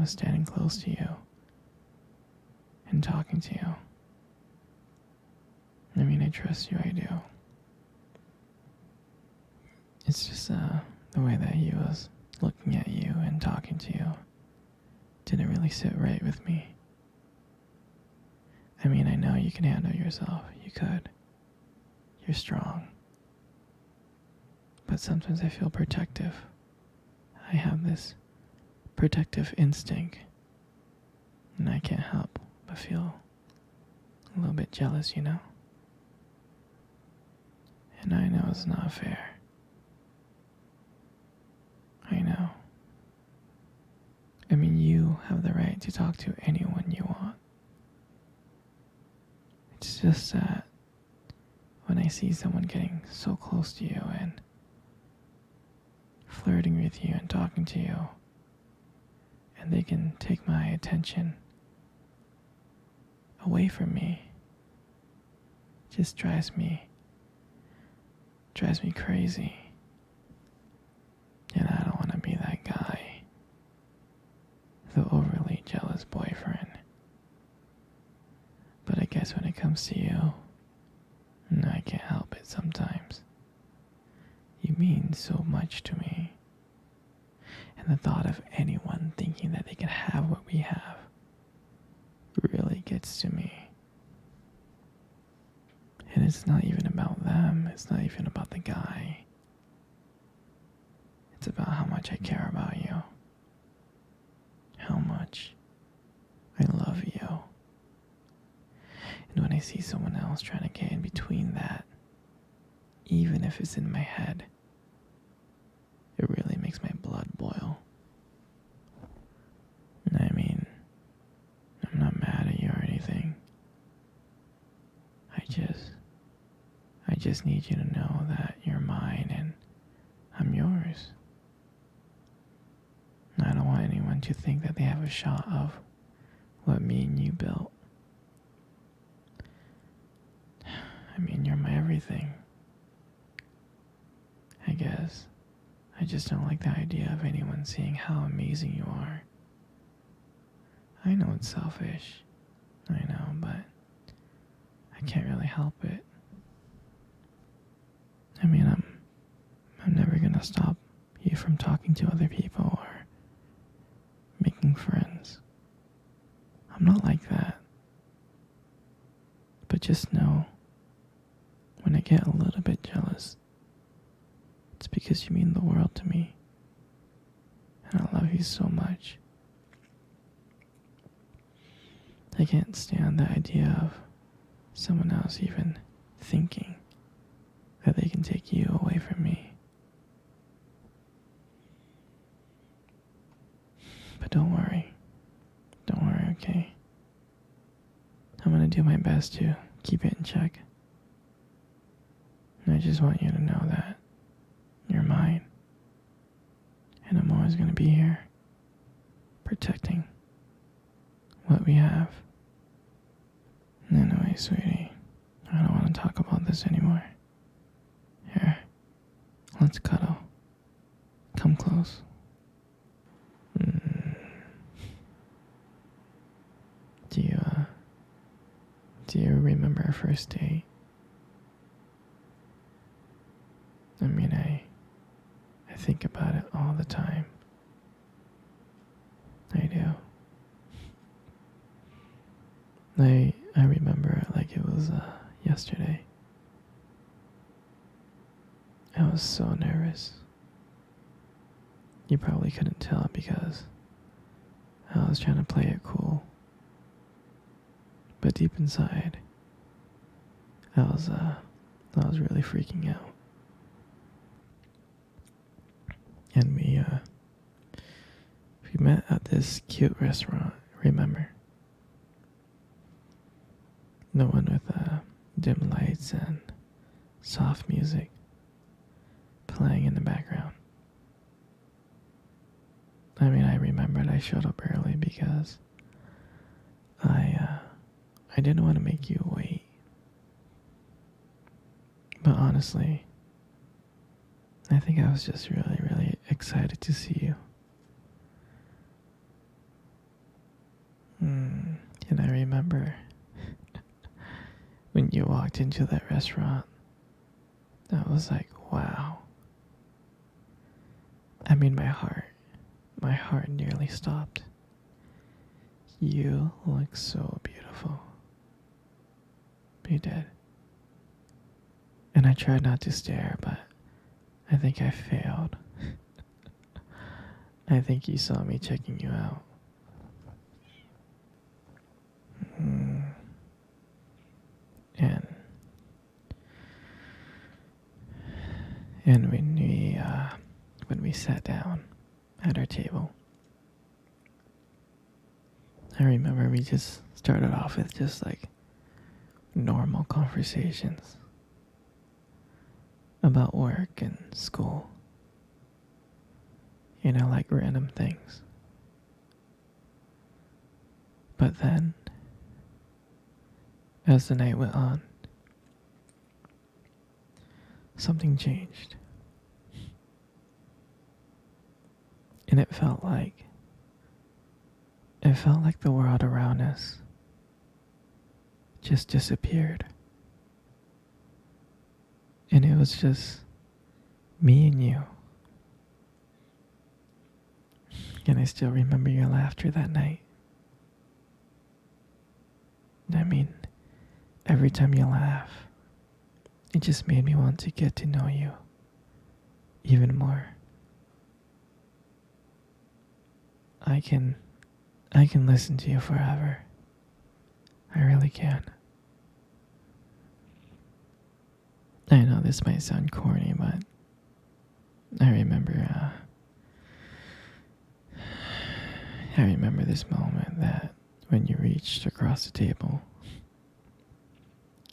was standing close to you and talking to you. I mean, I trust you, I do. It's just the way that he was looking at you and talking to you didn't really sit right with me. I mean, I know you can handle yourself. You could. You're strong. But sometimes I feel protective. I have this protective instinct. And I can't help but feel a little bit jealous, you know? And I know it's not fair. I know. I mean, you have the right to talk to anyone you want. It's just that when I see someone getting so close to you and flirting with you and talking to you, and they can take my attention away from me, it just drives me crazy. And I don't want to be that guy, the overly jealous boyfriend. But I guess when it comes to you, no, I can't help it sometimes. You mean so much to me. And the thought of anyone thinking that they can have what we have really gets to me. And it's not even about them. It's not even about the guy. It's about how much I care about you. How much I love you. And when I see someone else trying to get in between that, even if it's in my head, it really makes my blood boil. I mean, I'm not mad at you or anything. I just need you to know that you're mine and I'm yours. I don't want anyone to think that they have a shot of what me and you built. I mean, you're my everything. I guess. I just don't like the idea of anyone seeing how amazing you are. I know it's selfish. I know, but I can't really help it. I mean, I'm never gonna stop you from talking to other people or making friends. I'm not like that. But just know, when I get a little bit jealous, it's because you mean the world to me. And I love you so much. I can't stand the idea of someone else even thinking that they can take you away from me. But don't worry, okay? I'm gonna do my best to keep it in check. And I just want you to know that you're mine. And I'm always gonna be here, protecting what we have. Anyway, sweetie, I don't want to talk about this anymore. Here, let's cuddle. Come close. Do you remember our first date? I mean, I think about it all the time. I do. I remember it like it was yesterday. I was so nervous. You probably couldn't tell because I was trying to play it cool. But deep inside, I was really freaking out. And we met at this cute restaurant, remember? The one with dim lights and soft music playing in the background. I mean, I remembered I showed up early because I didn't want to make you wait. But honestly, I think I was just really, really excited to see you. walked into that restaurant, I was like, wow. I mean, my heart nearly stopped. You look so beautiful. You did. And I tried not to stare, but I think I failed. I think you saw me checking you out. Mm. And when we sat down at our table, I remember we just started off with just like normal conversations about work and school. You know, like random things. But then, as the night went on, something changed. And it felt like the world around us just disappeared. And it was just me and you. And I still remember your laughter that night. I mean, every time you laugh, it just made me want to get to know you even more. I can listen to you forever. I really can. I know this might sound corny, but I remember this moment that when you reached across the table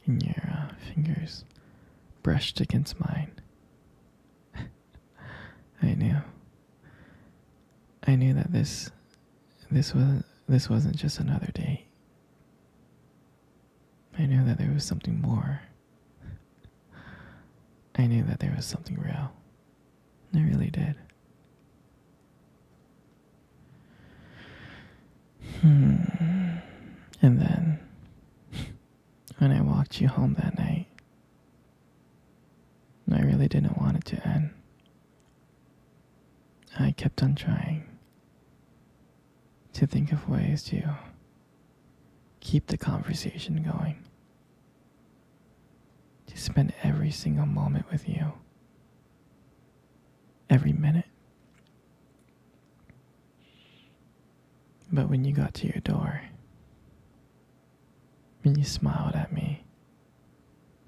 and your fingers brushed against mine. I knew that this wasn't just another date. I knew that there was something more. I knew that there was something real. I really did. And then, when I walked you home that night, I really didn't want it to end. I kept on trying to think of ways to keep the conversation going, to spend every single moment with you, every minute. But when you got to your door, when you smiled at me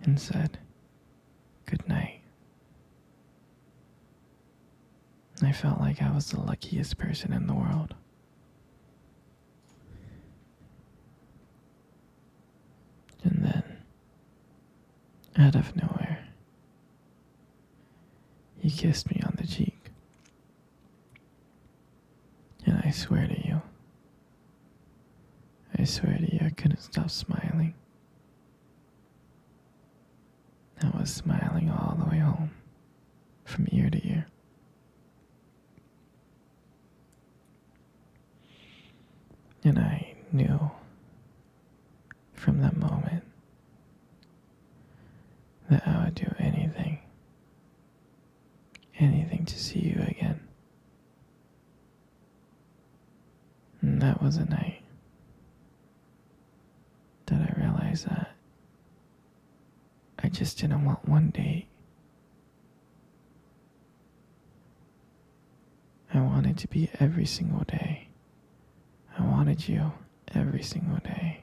and said, "Good night," I felt like I was the luckiest person in the world. And then, out of nowhere, you kissed me on the cheek. And I swear to you, I couldn't stop smiling. I was smiling all the way home, from ear to ear. And I knew from that moment that I would do anything to see you again. And that was a night that I realized that I just didn't want one date. I wanted to be every single day. I wanted you every single day.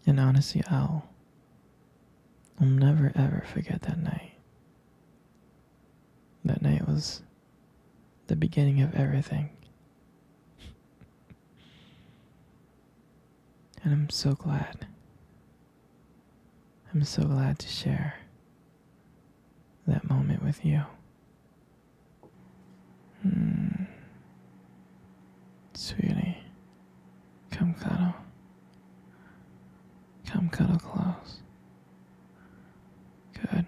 And honestly, I'll never ever forget that night. That night was the beginning of everything. And I'm so glad. I'm so glad to share that moment with you. Sweetie, come cuddle. Come cuddle close. Good.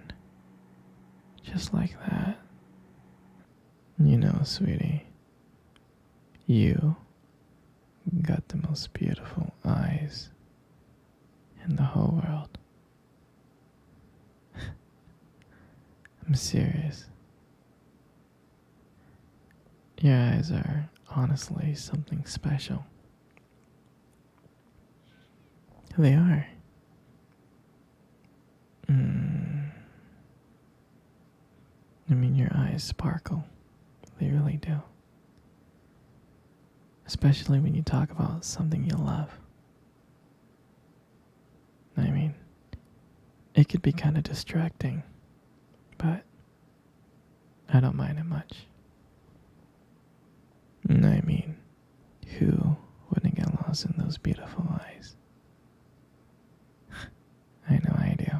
Just like that. You know, sweetie, you got the the most beautiful eyes in the whole world. I'm serious. Your eyes are honestly something special. They are. I mean, your eyes sparkle. They really do. Especially when you talk about something you love. I mean, it could be kind of distracting, but I don't mind it much. I mean, who wouldn't get lost in those beautiful eyes? I know I do.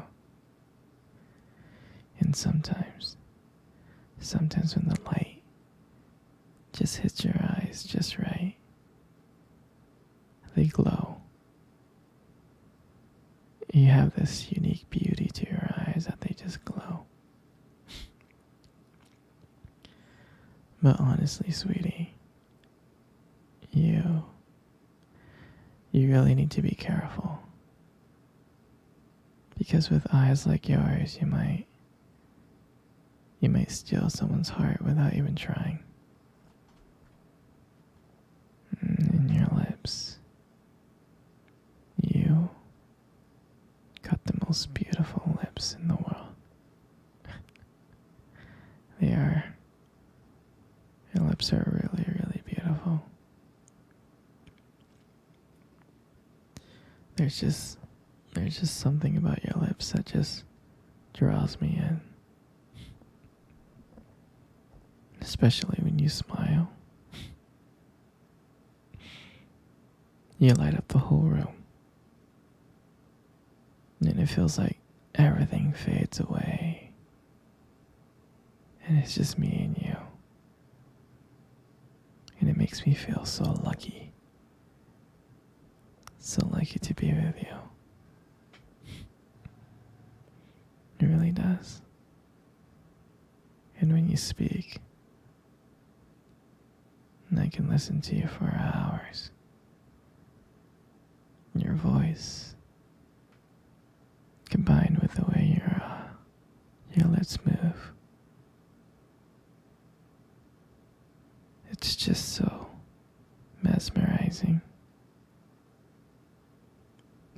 And sometimes when the light just hits your eyes just right, they glow. You have this unique beauty to your eyes that they just glow. But honestly, sweetie, you really need to be careful. Because with eyes like yours, you might steal someone's heart without even trying. And your lips, you got the most beautiful lips in the world. Your lips are really, really beautiful. There's just something about your lips that just draws me in. Especially when you smile. You light up the whole room. And it feels like everything fades away. And it's just me and you. And it makes me feel so lucky. So lucky to be with you. It really does. And when you speak, I can listen to you for hours. Your voice, combined with the way your lips move, it's just so mesmerizing.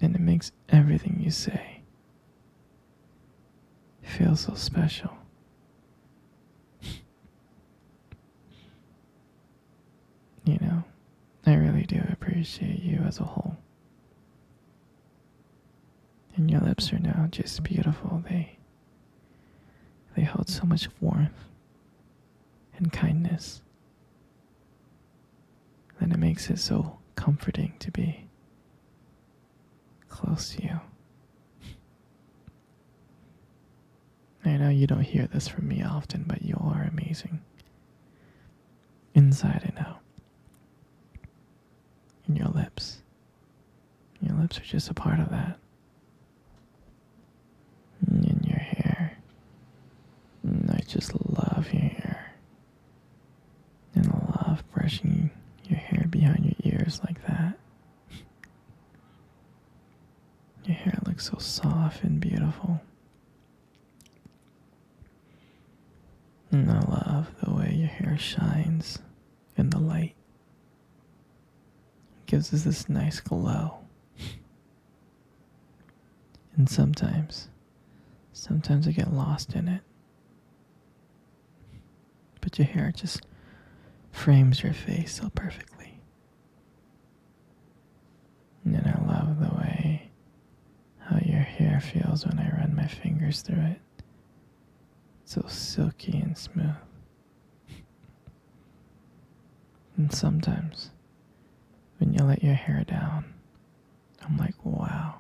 And it makes everything you say feel so special. You know, I really do appreciate you as a whole. And your lips are now just beautiful. They hold so much warmth and kindness that it makes it so comforting to be close to you. I know you don't hear this from me often, but you are amazing. Inside and out. And your lips are just a part of that. And your hair. And I just love your hair. And I love brushing your hair behind your ears like that. Your hair looks so soft and beautiful. And I love the way your hair shines in the light. It gives us this nice glow. And sometimes I get lost in it. But your hair just frames your face so perfectly. And I love the way how your hair feels when I run my fingers through it. So silky and smooth. And sometimes when you let your hair down, I'm like, wow,